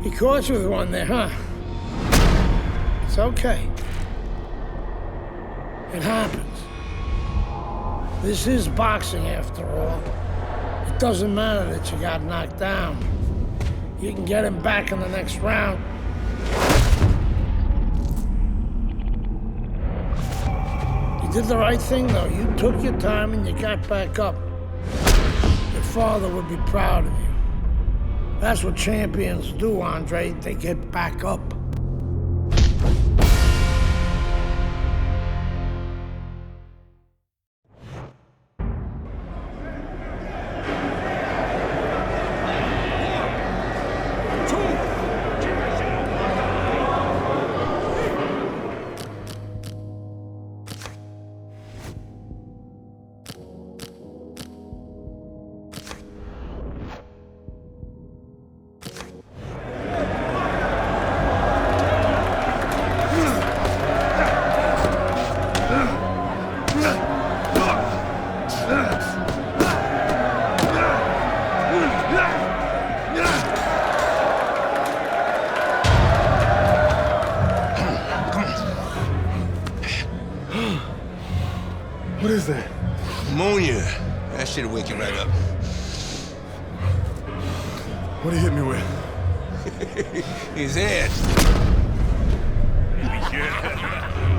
He caught you with one there, huh? It's okay. It happens. This is boxing after all. It doesn't matter that you got knocked down. You can get him back in the next round. You did the right thing, though. You took your time and you got back up. Your father would be proud of you. That's what champions do, Andre. They get back up. What is that? Ammonia. That shit'll wake you right up. What did he hit me with? His head.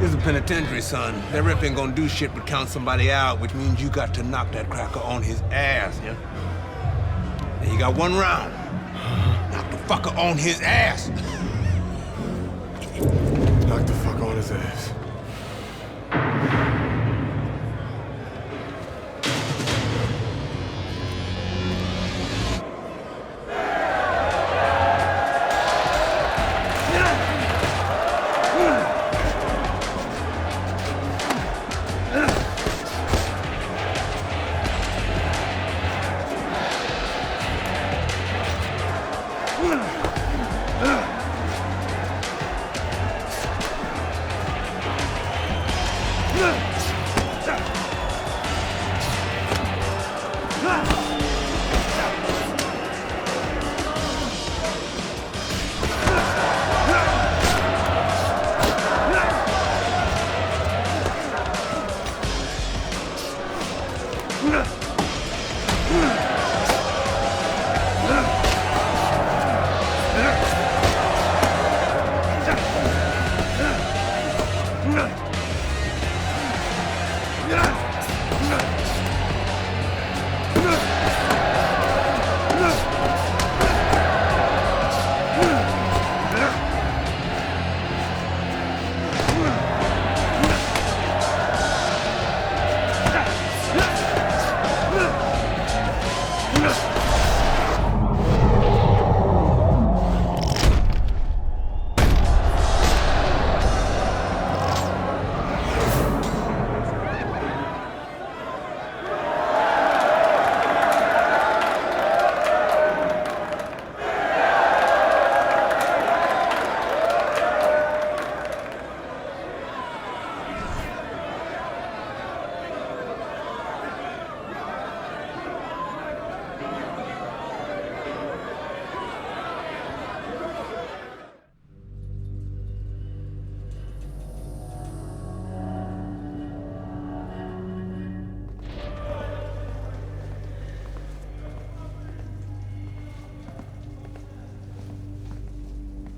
This is a penitentiary, son. That rep ain't gonna do shit but count somebody out, which means you got to knock that cracker on his ass, yeah? And you got one round. Knock the fucker on his ass. Knock the fuck on his ass.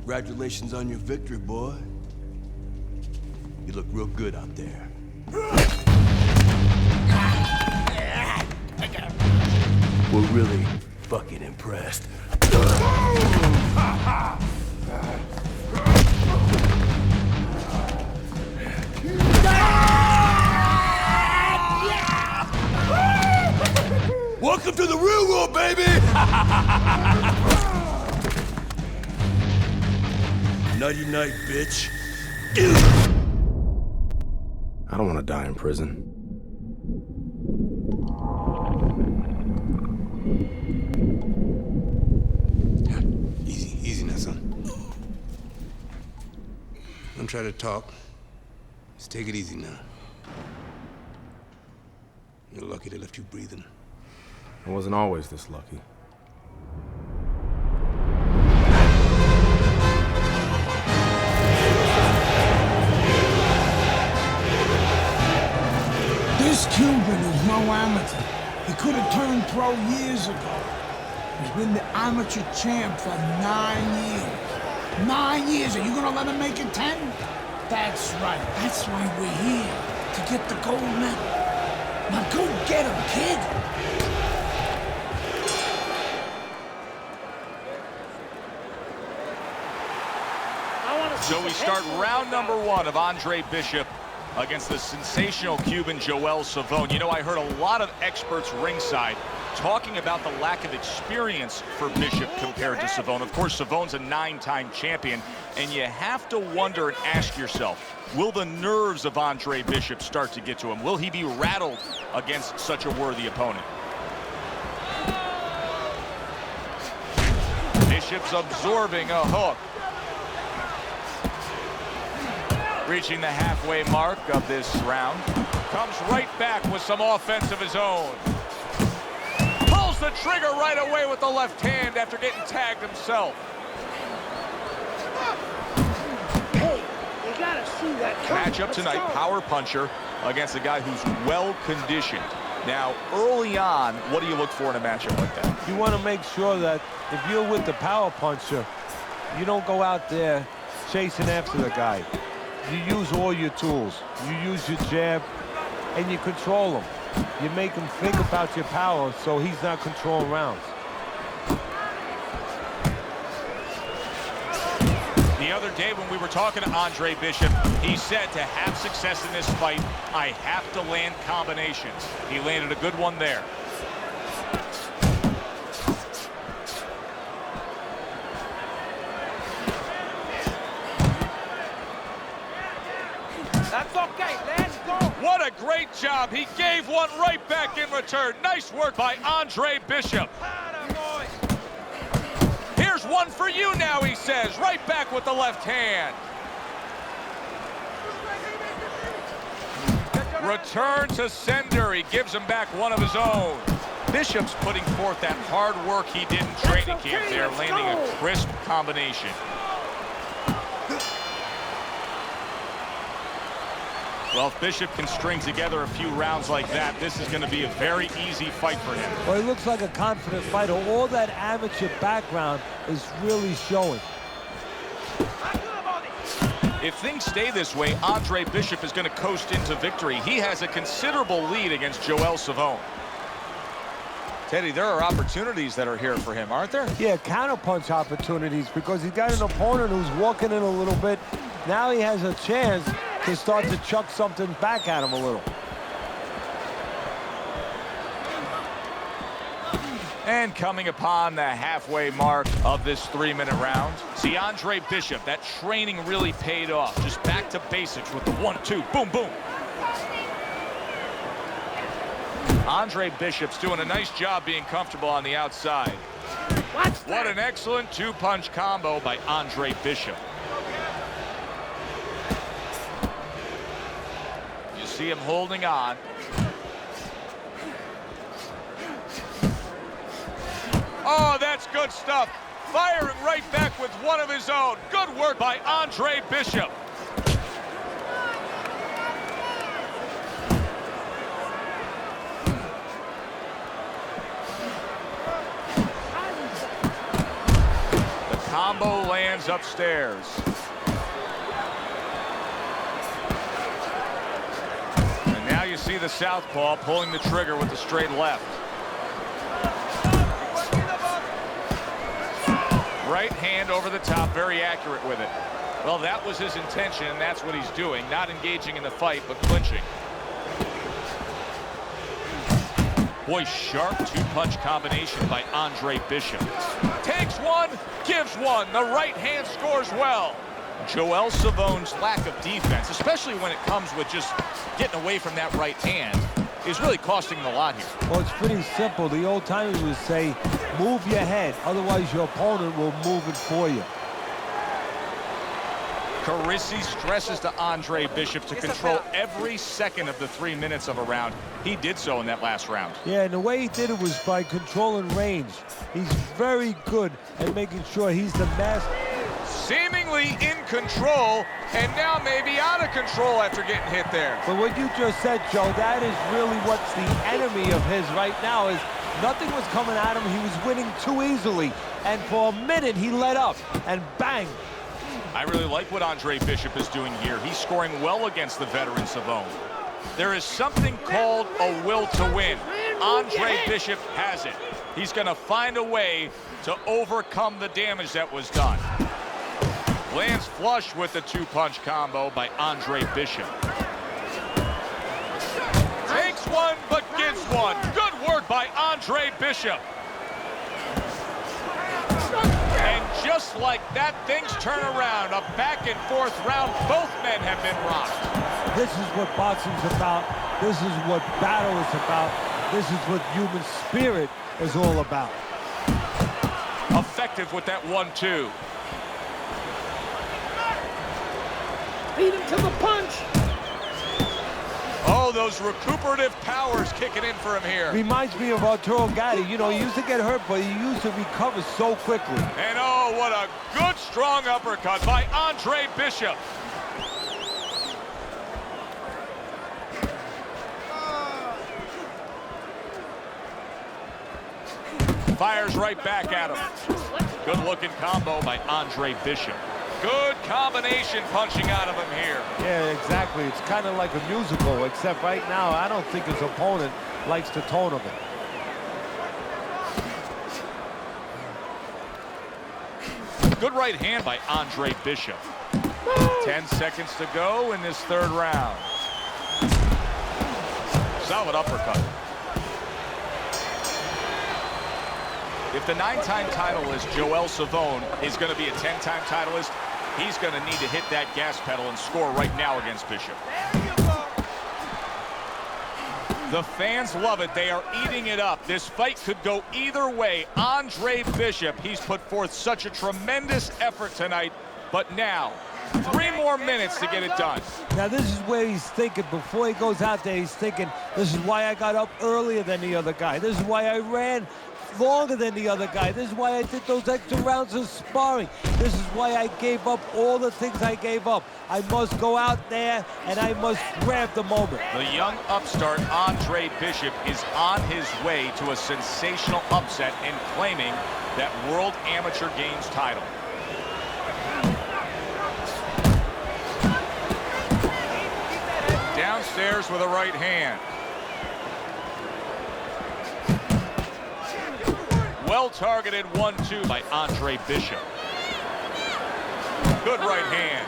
Congratulations on your victory, boy. You look real good out there. We're really fucking impressed. Welcome to the real world, baby! Nighty night, bitch. I don't want to die in prison. Easy now, son. Don't try to talk. Just take it easy now. You're lucky they left you breathing. I wasn't always this lucky. could have turned pro years ago. He's been the amateur champ for 9 years. 9 years. Are you gonna let him make it 10? That's right. That's why we're here. To get the gold medal. Now go get him, kid. So we start round number 1 of Andre Bishop against the sensational Cuban Joel Savone. You know, I heard a lot of experts ringside talking about the lack of experience for Bishop compared to Savone. Of course, Savone's a 9-time champion, and you have to wonder and ask yourself, will the nerves of Andre Bishop start to get to him? Will he be rattled against such a worthy opponent? Bishop's absorbing a hook. Reaching the halfway mark of this round. Comes right back with some offense of his own. Pulls the trigger right away with the left hand after getting tagged himself. Hey, you gotta see that. Matchup tonight, power puncher against a guy who's well conditioned. Now, early on, what do you look for in a matchup like that? You want to make sure that if you're with the power puncher, you don't go out there chasing after the guy. You use all your tools. You use your jab, and you control him. You make him think about your power so he's not controlling rounds. The other day when we were talking to Andre Bishop, he said to have success in this fight, I have to land combinations. He landed a good one there. That's okay, let's go. What a great job. He gave one right back in return. Nice work by Andre Bishop. Here's one for you now, he says. Right back with the left hand. Return to sender. He gives him back one of his own. Bishop's putting forth that hard work he did in training camp there, landing a crisp combination. Well, if Bishop can string together a few rounds like that, this is going to be a very easy fight for him. Well, he looks like a confident fighter. All that amateur background is really showing. If things stay this way, Andre Bishop is going to coast into victory. He has a considerable lead against Joel Savone. Teddy, there are opportunities that are here for him, aren't there? Yeah, counterpunch opportunities because he's got an opponent who's walking in a little bit. Now he has a chance to start to chuck something back at him a little. And coming upon the halfway mark of this 3-minute round, see Andre Bishop, that training really paid off. Just back to basics with the 1-2, boom, boom. Andre Bishop's doing a nice job being comfortable on the outside. What an excellent 2-punch combo by Andre Bishop. You see him holding on. Oh, that's good stuff. Firing right back with one of his own. Good work by Andre Bishop. The combo lands upstairs. And now you see the southpaw pulling the trigger with the straight left. Right hand over the top, very accurate with it. Well, that was his intention, and that's what he's doing. Not engaging in the fight, but clinching. Boy, sharp 2-punch combination by Andre Bishop. Takes one, gives one. The right hand scores well. Joel Savone's lack of defense, especially when it comes with just getting away from that right hand, is really costing him a lot here. Well, it's pretty simple. The old timers would say, move your head, otherwise your opponent will move it for you. Carisi stresses to Andre Bishop to control every second of the 3 minutes of a round. He did so in that last round. Yeah, and the way he did it was by controlling range. He's very good at making sure he's the master. seemingly in control, and now maybe out of control after getting hit there. But what you just said, Joe, that is really what's the enemy of his right now is nothing was coming at him. He was winning too easily. And for a minute, he let up, and bang. I really like what Andre Bishop is doing here. He's scoring well against the veteran Savone. There is something called a will to win. Andre Bishop has it. He's going to find a way to overcome the damage that was done. Lands flush with the two-punch combo by Andre Bishop. Takes one, but gets one. Good work by Andre Bishop. And just like that, things turn around. A back-and-forth round. Both men have been rocked. This is what boxing's about. This is what battle is about. This is what human spirit is all about. Effective with that 1-2. Beat him to the punch. Oh, those recuperative powers kicking in for him here. Reminds me of Arturo Gatti. You know, he used to get hurt, but he used to recover so quickly. And oh, what a good, strong uppercut by Andre Bishop. Fires right back at him. Good-looking combo by Andre Bishop. Good combination punching out of him here. Yeah, exactly. It's kind of like a musical, except right now, I don't think his opponent likes the tone of it. Good right hand by Andre Bishop. 10 seconds to go in this third round. Solid uppercut. If the 9-time titleist Joel Savone is going to be a 10-time titleist, he's going to need to hit that gas pedal and score right now against Bishop. The fans love it. They are eating it up. This fight could go either way. Andre Bishop, he's put forth such a tremendous effort tonight, but now 3 more minutes to get it done. Now this is where he's thinking, before he goes out there, he's thinking, this is why I got up earlier than the other guy. This is why I ran longer than the other guy. This is why I did those extra rounds of sparring. This is why I gave up all the things I gave up. I must go out there and I must grab the moment. The young upstart Andre Bishop is on his way to a sensational upset in claiming that World Amateur Games title. Downstairs with a right hand. Well-targeted 1-2 by Andre Bishop. Good right hand.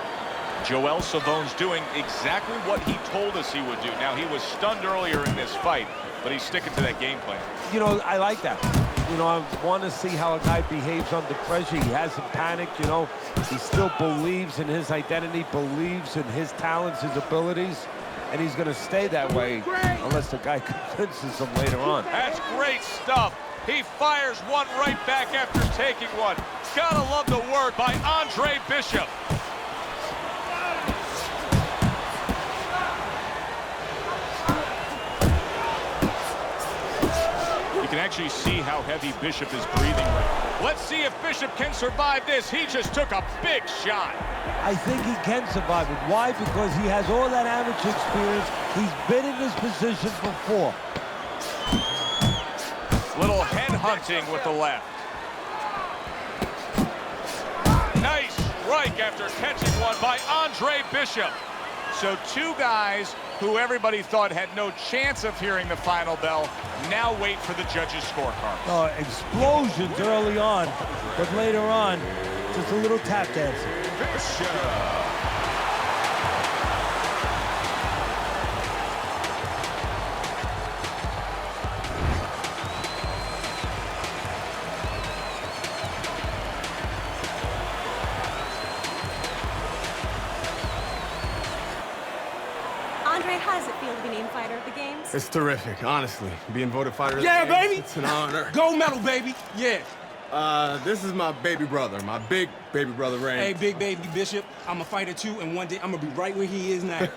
Joel Savone's doing exactly what he told us he would do. Now, he was stunned earlier in this fight, but he's sticking to that game plan. You know, I like that. You know, I want to see how a guy behaves under pressure. He hasn't panicked, you know. He still believes in his identity, believes in his talents, his abilities, and he's going to stay that way unless the guy convinces him later on. That's great stuff. He fires one right back after taking one. Gotta love the work by Andre Bishop. You can actually see how heavy Bishop is breathing right now. Let's see if Bishop can survive this. He just took a big shot. I think he can survive it. Why? Because he has all that amateur experience. He's been in this position before. Little head hunting with the left. Nice strike after catching one by Andre Bishop. So 2 guys who everybody thought had no chance of hearing the final bell now wait for the judges' scorecard. Explosions early on, but later on, just a little tap dancing. Bishop. Andre, how does it feel to be named Fighter of the Games? It's terrific, honestly. Being voted fighter of the Yeah, games, baby! It's an honor. Gold medal, baby! Yeah. This is my baby brother, my big baby brother, Ray. Hey, big baby Bishop, I'm a fighter too, and one day I'm gonna be right where he is now.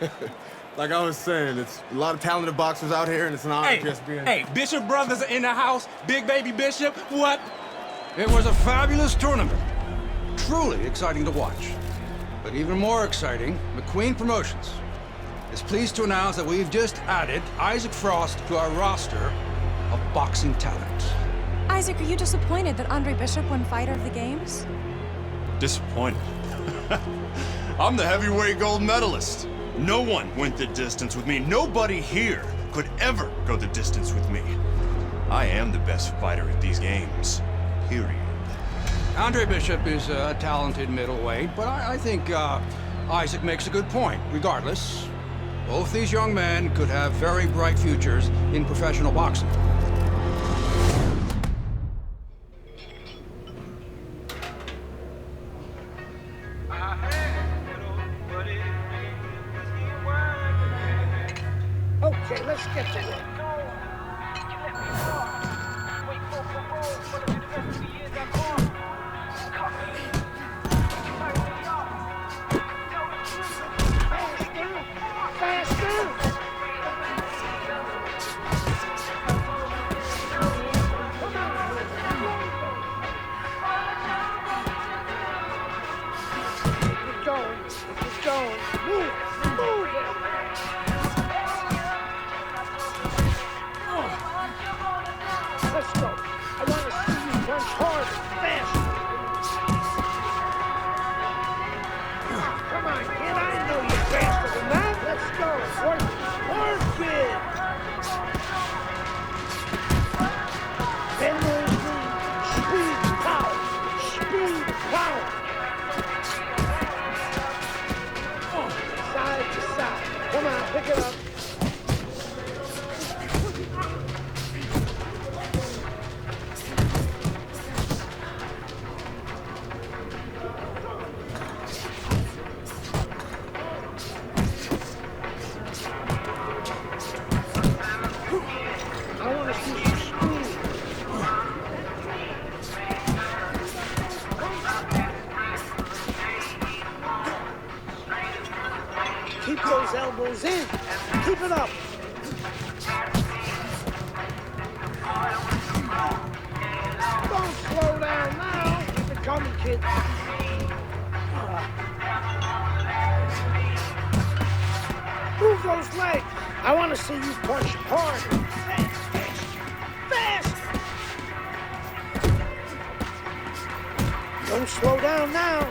Like I was saying, it's a lot of talented boxers out here, and it's an honor Hey, just being... hey, Bishop brothers are in the house. Big baby Bishop, what? It was a fabulous tournament. truly exciting to watch. But even more exciting, McQueen Promotions is pleased to announce that we've just added Isaac Frost to our roster of boxing talent. Isaac, are you disappointed that Andre Bishop won Fighter of the Games? Disappointed. I'm the heavyweight gold medalist. No one went the distance with me. Nobody here could ever go the distance with me. I am the best fighter at these games. Period. Andre Bishop is a talented middleweight, but I think Isaac makes a good point. Regardless, both these young men could have very bright futures in professional boxing. Okay, let's get to work. Let's go. I want to see you punch hard and fast. Come on, kid. I know you're faster than that. Let's go. Work it. Then there's the speed, power. Speed, power. Side to side. Come on, pick it up. Keep those elbows in. Keep it up. Don't slow down now. Keep it coming, kid. Move those legs. I want to see you punch hard. Fast. Don't slow down now.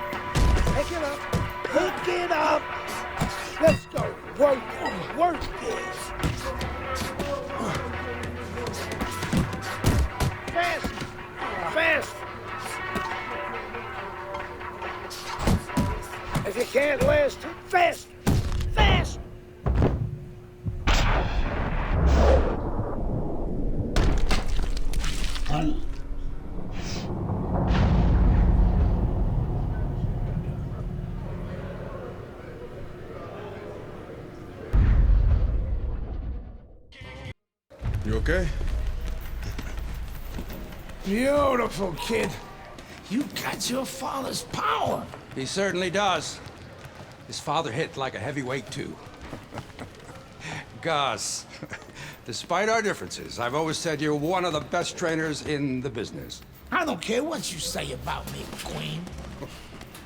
Pick it up. Pick it up. Let's go. Work it. Work it. Fast. Fast. If you can't last it, fast. Fast. You okay? Beautiful, kid. You got your father's power. He certainly does. His father hit like a heavyweight, too. Gus, despite our differences, I've always said you're one of the best trainers in the business. I don't care what you say about me, Queen.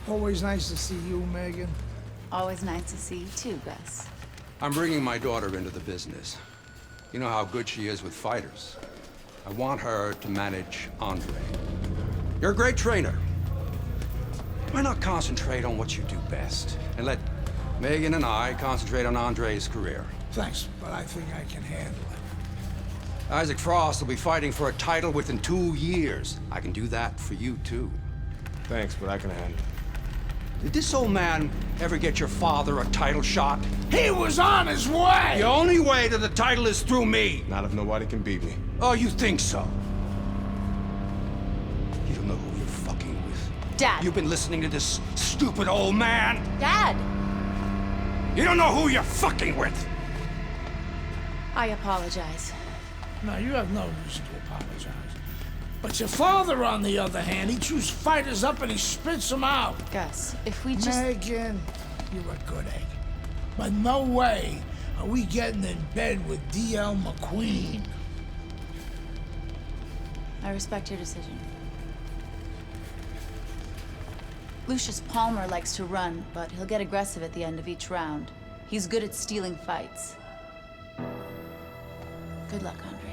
Always nice to see you, Megan. Always nice to see you too, Gus. I'm bringing my daughter into the business. You know how good she is with fighters. I want her to manage Andre. You're a great trainer. Why not concentrate on what you do best and let Megan and I concentrate on Andre's career? Thanks, but I think I can handle it. Isaac Frost will be fighting for a title within 2 years. I can do that for you, too. Thanks, but I can handle it. Did this old man ever get your father a title shot? He was on his way! The only way to the title is through me. Not if nobody can beat me. Oh, you think so? You don't know who you're fucking with. Dad! You've been listening to this stupid old man. Dad! You don't know who you're fucking with. I apologize. No, you have no reason to apologize. But your father, on the other hand, he chews fighters up and he spits them out. Gus, if we just... Megan, you're a good egg. But no way are we getting in bed with D.L. McQueen. I respect your decision. Lucius Palmer likes to run, but he'll get aggressive at the end of each round. He's good at stealing fights. Good luck, Andre.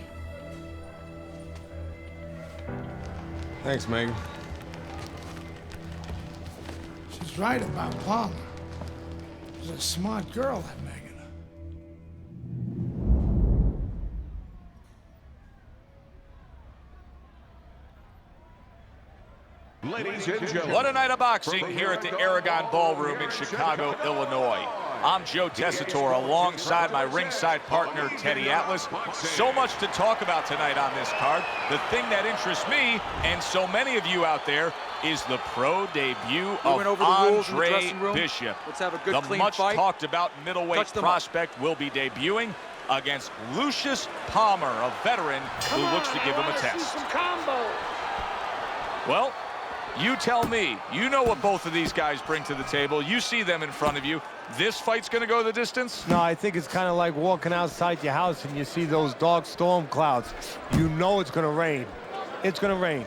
Thanks, Megan. She's right about Palmer. She's a smart girl, that Megan. Ladies and gentlemen, what a night of boxing here at the Aragon Ballroom in Chicago, Illinois. I'm Joe Tessitore alongside my ringside partner, Teddy Atlas. So much to talk about tonight on this card. The thing that interests me, and so many of you out there, is the pro debut of Andre Bishop. Let's have a good, clean fight. The much talked about middleweight prospect will be debuting against Lucius Palmer, a veteran who looks to give him a test. Well, you tell me. You know what both of these guys bring to the table. You see them in front of you. This fight's going to go the distance? No, I think it's kind of like walking outside your house and you see those dark storm clouds. You know it's going to rain. It's going to rain.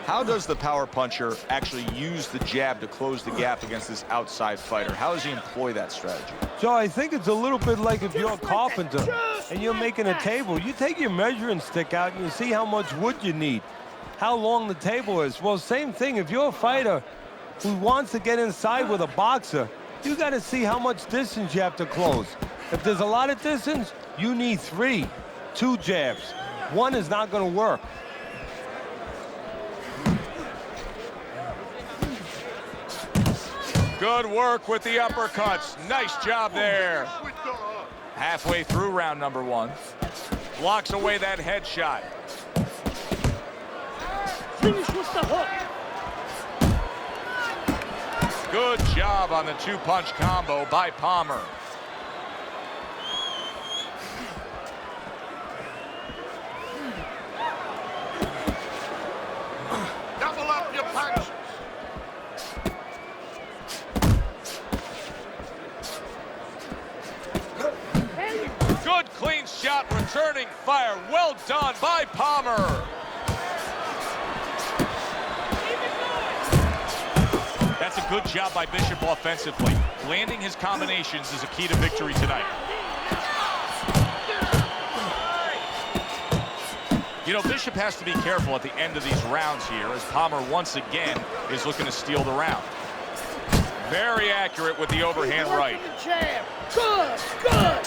How does the power puncher actually use the jab to close the gap against this outside fighter? How does he employ that strategy? Joe, I think it's a little bit like if you're a carpenter and you're making a table. You take your measuring stick out and you see how much wood you need, how long the table is. Well, same thing. If you're a fighter who wants to get inside with a boxer, you got to see how much distance you have to close. If there's a lot of distance, you need 2 jabs. One is not going to work. Good work with the uppercuts. Nice job there. Halfway through round number 1. Blocks away that headshot. Finish with the hook. Good job on the 2-punch combo by Palmer. Double up your punches. Good clean shot, returning fire. Well done by Palmer. That's a good job by Bishop offensively. Landing his combinations is a key to victory tonight. You know, Bishop has to be careful at the end of these rounds here, as Palmer once again is looking to steal the round. Very accurate with the overhand right. Good, good.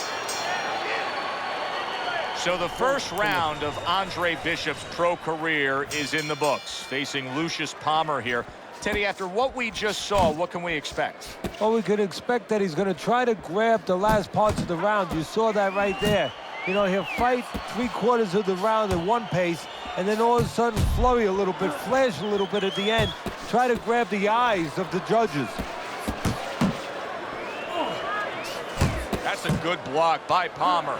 So the first round of Andre Bishop's pro career is in the books, facing Lucius Palmer here. Teddy, after what we just saw, what can we expect? Well, we could expect that he's going to try to grab the last parts of the round. You saw that right there. You know, he'll fight 3/4 of the round at one pace, and then all of a sudden flurry a little bit, flash a little bit at the end, try to grab the eyes of the judges. That's a good block by Palmer.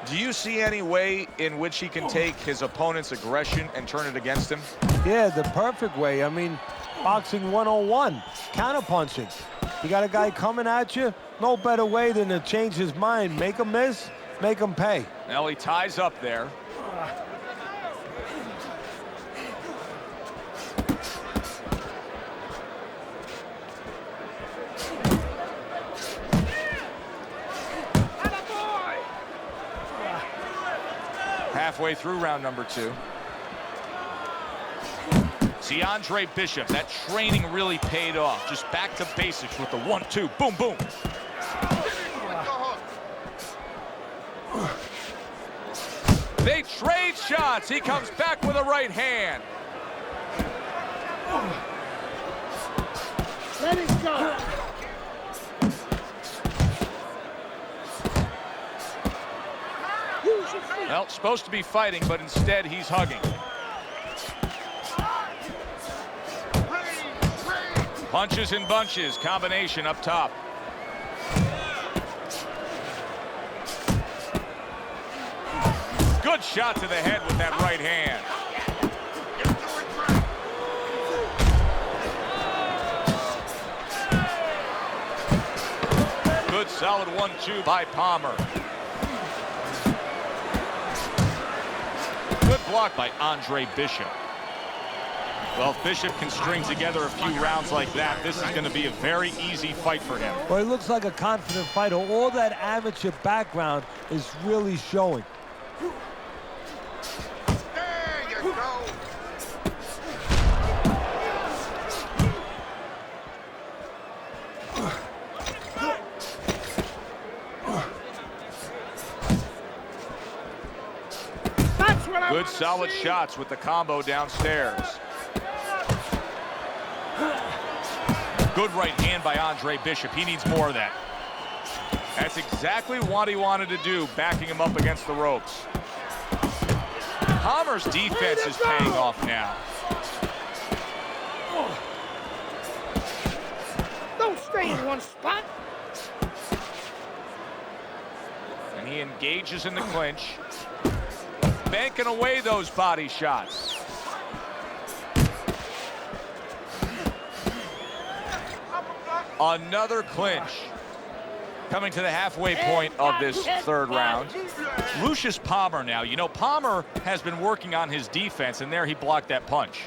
Do you see any way in which he can take his opponent's aggression and turn it against him? Yeah, the perfect way. I mean, boxing 101, counterpunching. You got a guy coming at you, no better way than to change his mind. Make him miss, make him pay. Now he ties up there. Halfway through round number 2. See, Andre Bishop, that training really paid off. Just back to basics with the 1-2, boom, boom. They trade shots. He comes back with a right hand. Let it go. Well, supposed to be fighting, but instead he's hugging. Punches and bunches, combination up top. Good shot to the head with that right hand. Good solid 1-2 by Palmer. Good blocked by Andre Bishop. Well, if Bishop can string together a few rounds like that, this is going to be a very easy fight for him. Well, he looks like a confident fighter. All that amateur background is really showing. There you go. Good solid shots with the combo downstairs. Good right hand by Andre Bishop. He needs more of that. That's exactly what he wanted to do, backing him up against the ropes. Palmer's defense is paying off now. Don't stay in one spot. And he engages in the clinch, banking away those body shots. Another clinch. Coming to the halfway point of this third round. Lucius Palmer now. You know, Palmer has been working on his defense, and there he blocked that punch.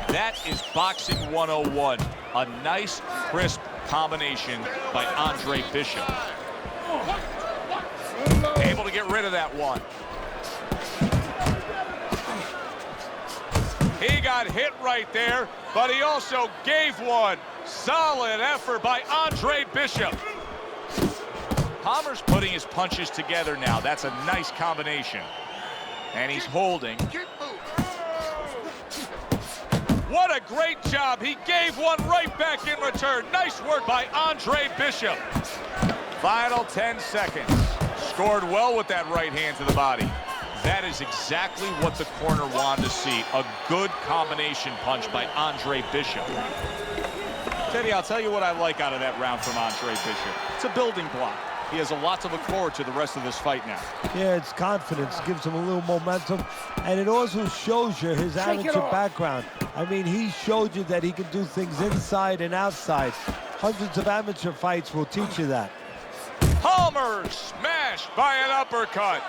That is boxing 101. A nice, crisp combination by Andre Bishop. Able to get rid of that one. He got hit right there, but he also gave one. Solid effort by Andre Bishop. Palmer's putting his punches together now. That's a nice combination. And he's holding. What a great job. He gave one right back in return. Nice work by Andre Bishop. Final 10 seconds. Scored well with that right hand to the body. That is exactly what the corner wanted to see. A good combination punch by Andre Bishop. Teddy, I'll tell you what I like out of that round from Andre Bishop. It's a building block. He has a lot to look forward to the rest of this fight now. Yeah, it's confidence, gives him a little momentum, and it also shows you his amateur background. I mean, he showed you that he can do things inside and outside. Hundreds of amateur fights will teach you that. Palmer smashed by an uppercut.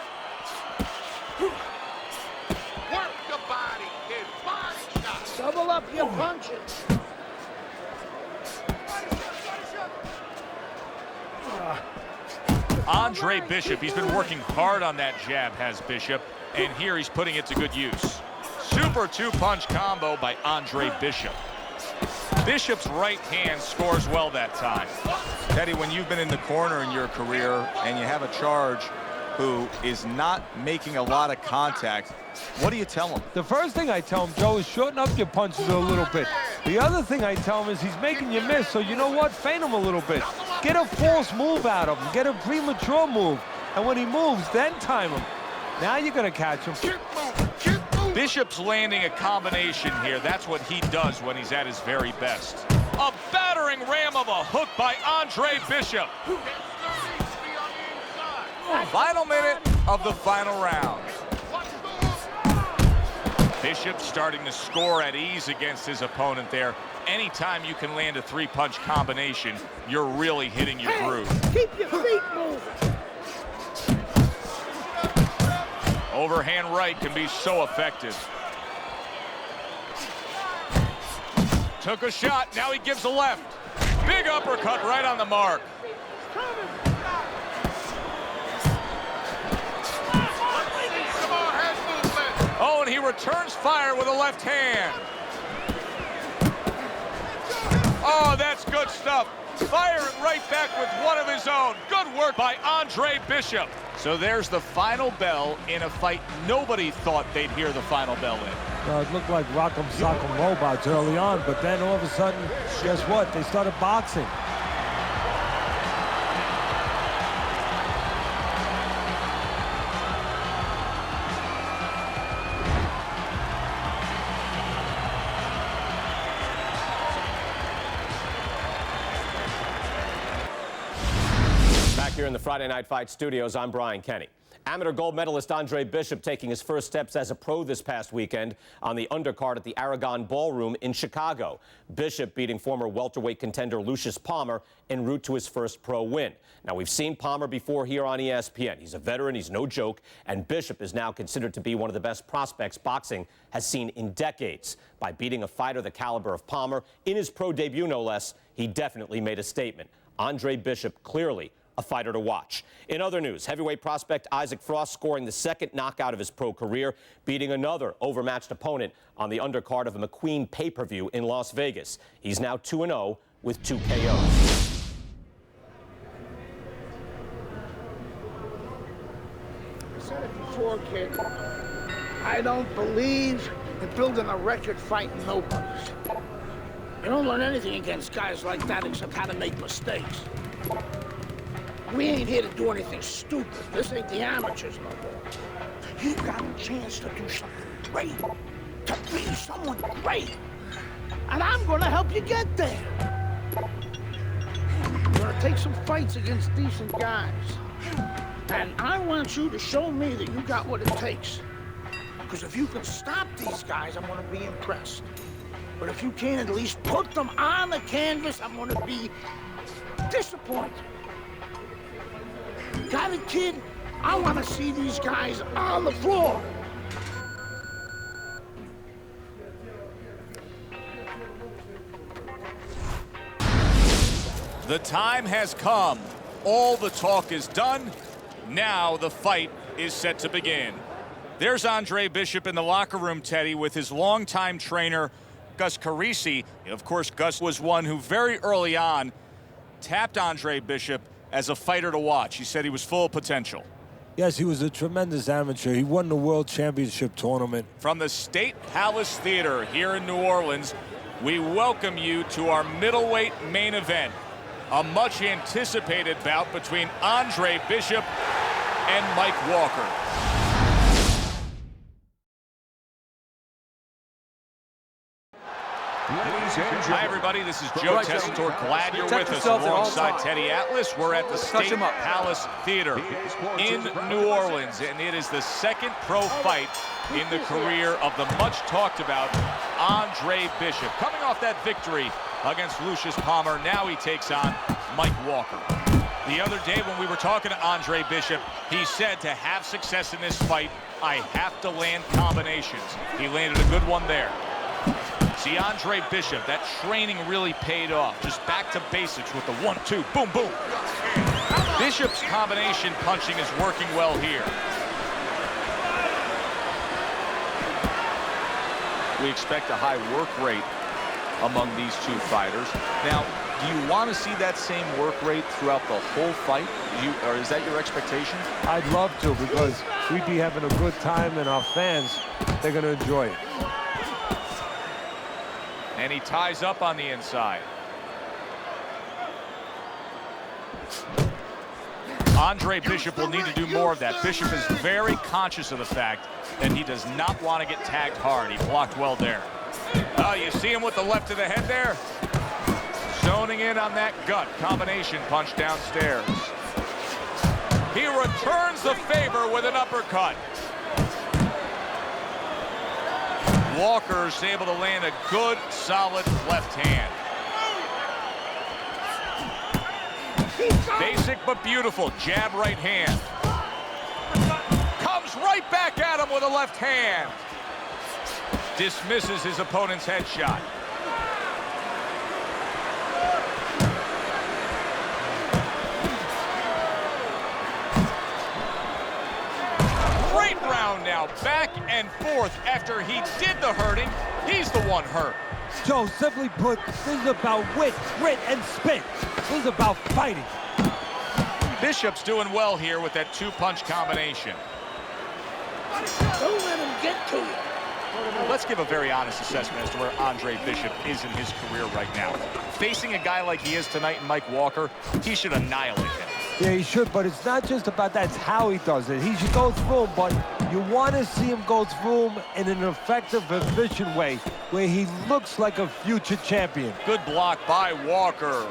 Work the body, kid. Body shot. Double up your punches. Andre Bishop, he's been working hard on that jab, has Bishop, and here he's putting it to good use. Super two-punch combo by Andre Bishop. Bishop's right hand scores well that time. Teddy, when you've been in the corner in your career and you have a charge who is not making a lot of contact, what do you tell him? The first thing I tell him, Joe, is shorten up your punches a little bit. The other thing I tell him is he's making you miss, so you know what? Feint him a little bit. Get a false move out of him. Get a premature move. And when he moves, then time him. Now you're going to catch him. Bishop's landing a combination here. That's what he does when he's at his very best. A battering ram of a hook by Andre Bishop. Final minute of the final round. Bishop starting to score at ease against his opponent there. Anytime you can land a three-punch combination, you're really hitting your groove. Keep your feet moving. Overhand right can be so effective. Took a shot, now he gives a left. Big uppercut right on the mark. Oh, and he returns fire with a left hand. Oh, that's good stuff. Firing right back with one of his own. Good work by Andre Bishop. So there's the final bell in a fight nobody thought they'd hear the final bell in. It looked like Rock'em Sock'em Robots early on, but then all of a sudden, guess what? They started boxing. Here in the Friday Night Fight studios, I'm Brian Kenny. Amateur gold medalist Andre Bishop taking his first steps as a pro this past weekend on the undercard at the Aragon Ballroom in Chicago. Bishop beating former welterweight contender Lucius Palmer en route to his first pro win. Now, we've seen Palmer before here on ESPN. He's a veteran, he's no joke, and Bishop is now considered to be one of the best prospects boxing has seen in decades. By beating a fighter the caliber of Palmer in his pro debut, no less, he definitely made a statement. Andre Bishop clearly a fighter to watch. In other news, heavyweight prospect Isaac Frost scoring the second knockout of his pro career, beating another overmatched opponent on the undercard of a McQueen pay-per-view in Las Vegas. He's now 2-0 with 2 KOs. I said it before, kid. I don't believe in building a record fighting nobodies. You don't learn anything against guys like that except how to make mistakes. We ain't here to do anything stupid. This ain't the amateurs no more. You got a chance to do something great, to be someone great. And I'm gonna help you get there. You're gonna take some fights against decent guys. And I want you to show me that you got what it takes. Because if you can stop these guys, I'm gonna be impressed. But if you can't at least put them on the canvas, I'm gonna be disappointed. Got it, kid? I want to see these guys on the floor. The time has come. All the talk is done. Now the fight is set to begin. There's Andre Bishop in the locker room, Teddy, with his longtime trainer, Gus Carisi. Of course, Gus was one who very early on tapped Andre Bishop as a fighter to watch. He said he was full of potential. Yes, he was a tremendous amateur. He won the World Championship tournament. From the State Palace Theater here in New Orleans, we welcome you to our middleweight main event. A much anticipated bout between Andre Bishop and Mike Walker. Hi, everybody. This is Joe Tessitore. Glad you're with us alongside Teddy Atlas. We're at the State Palace Theater in New Orleans, and it is the second pro fight in the career of the much-talked-about Andre Bishop. Coming off that victory against Lucius Palmer, now he takes on Mike Walker. The other day when we were talking to Andre Bishop, he said to have success in this fight, I have to land combinations. He landed a good one there. See, Andre Bishop, that training really paid off. Just back to basics with the 1-2, boom, boom. Bishop's combination punching is working well here. We expect a high work rate among these two fighters. Now, do you want to see that same work rate throughout the whole fight? Or is that your expectation? I'd love to, because we'd be having a good time, and our fans, they're going to enjoy it. And he ties up on the inside. Andre Bishop will need to do more of that. Bishop is very conscious of the fact that he does not want to get tagged hard. He blocked well there. Oh, you see him with the left to the head there? Zoning in on that gut combination punch downstairs. He returns the favor with an uppercut. Walker's able to land a good, solid left hand. Basic but beautiful jab right hand. Comes right back at him with a left hand. Dismisses his opponent's headshot. Great round now, back and forth. After he did the hurting, he's the one hurt. Joe, simply put, this is about wit, grit, and spit. This is about fighting. Bishop's doing well here with that two-punch combination. Don't let him get to you. Let's give a very honest assessment as to where Andre Bishop is in his career right now. Facing a guy like he is tonight, Mike Walker, he should annihilate him. Yeah, he should, but it's not just about that, it's how he does it. He should go through him, but you want to see him go through him in an effective, efficient way, where he looks like a future champion. Good block by Walker.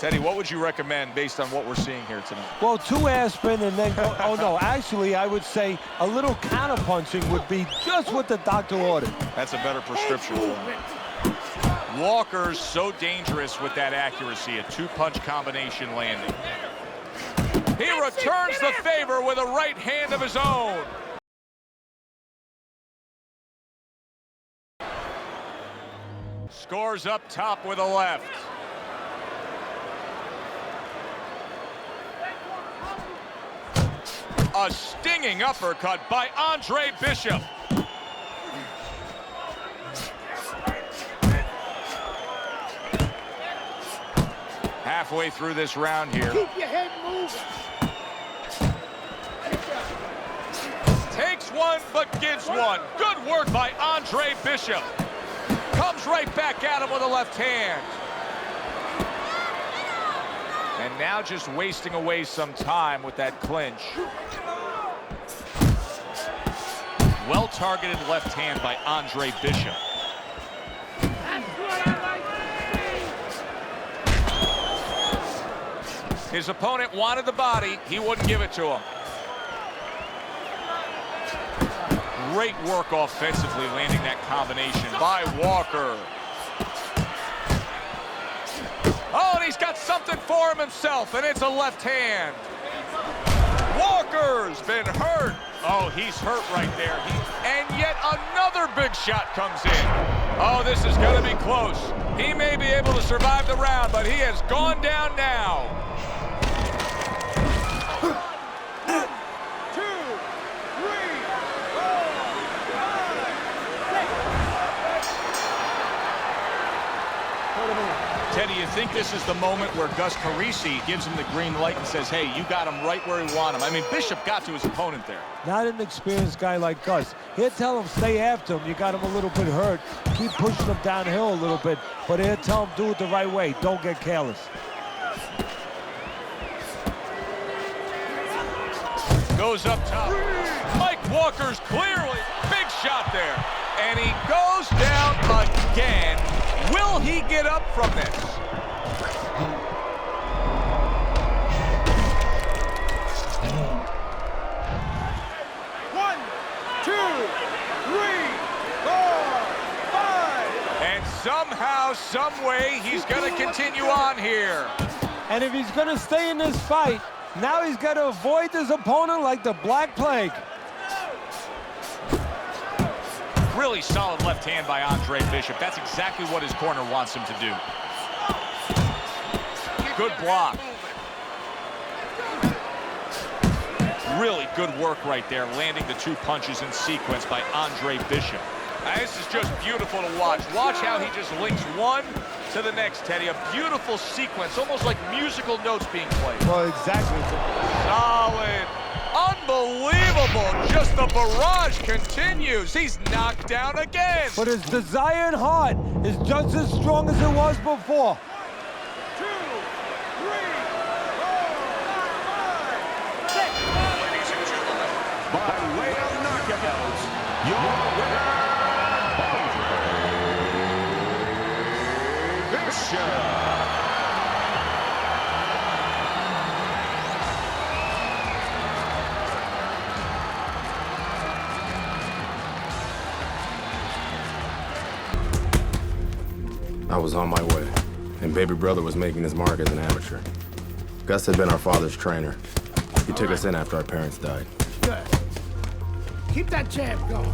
Teddy, what would you recommend based on what we're seeing here tonight? Well, 2 aspirin and then go, oh no, actually I would say a little counter-punching would be just what the doctor ordered. That's a better prescription for him. Walker's so dangerous with that accuracy, a 2-punch combination landing. He returns the favor with a right hand of his own. Scores up top with a left. A stinging uppercut by Andre Bishop. Halfway through this round here. Keep your head moving. Takes one, but gives one. Good work by Andre Bishop. Comes right back at him with a left hand. And now just wasting away some time with that clinch. Well-targeted left hand by Andre Bishop. His opponent wanted the body. He wouldn't give it to him. Great work offensively, landing that combination by Walker. Oh, and he's got something for him himself, and it's a left hand. Walker's been hurt. Oh, he's hurt right there. And yet another big shot comes in. Oh, this is going to be close. He may be able to survive the round, but he has gone down now. Teddy, you think this is the moment where Gus Carisi gives him the green light and says, hey, you got him right where you want him? I mean, Bishop got to his opponent there. Not an experienced guy like Gus. He'll tell him, stay after him. You got him a little bit hurt. Keep pushing him downhill a little bit. But he'll tell him, do it the right way. Don't get careless. Goes up top. Mike Walker's clearly big shot there. And he goes down again. Will he get up from this? 1, 2, 3, 4, 5. And somehow, some way, he's going to continue on here. And if he's going to stay in this fight, now he's got to avoid his opponent like the Black Plague. Really solid left hand by Andre Bishop. That's exactly what his corner wants him to do. Good block. Really good work right there, landing the 2 punches in sequence by Andre Bishop. Now, this is just beautiful to watch. Watch how he just links one to the next, Teddy. A beautiful sequence, almost like musical notes being played. Well, exactly. Solid. Unbelievable. Just the barrage continues. He's knocked down again. But his desire and heart is just as strong as it was before. 2, 3, 4, 5, 6. Ladies and gentlemen, by way of knockout, your winner, Andre Bishop. I was on my way, and baby brother was making his mark as an amateur. Gus had been our father's trainer. He took us in after our parents died. Good. Keep that jab going.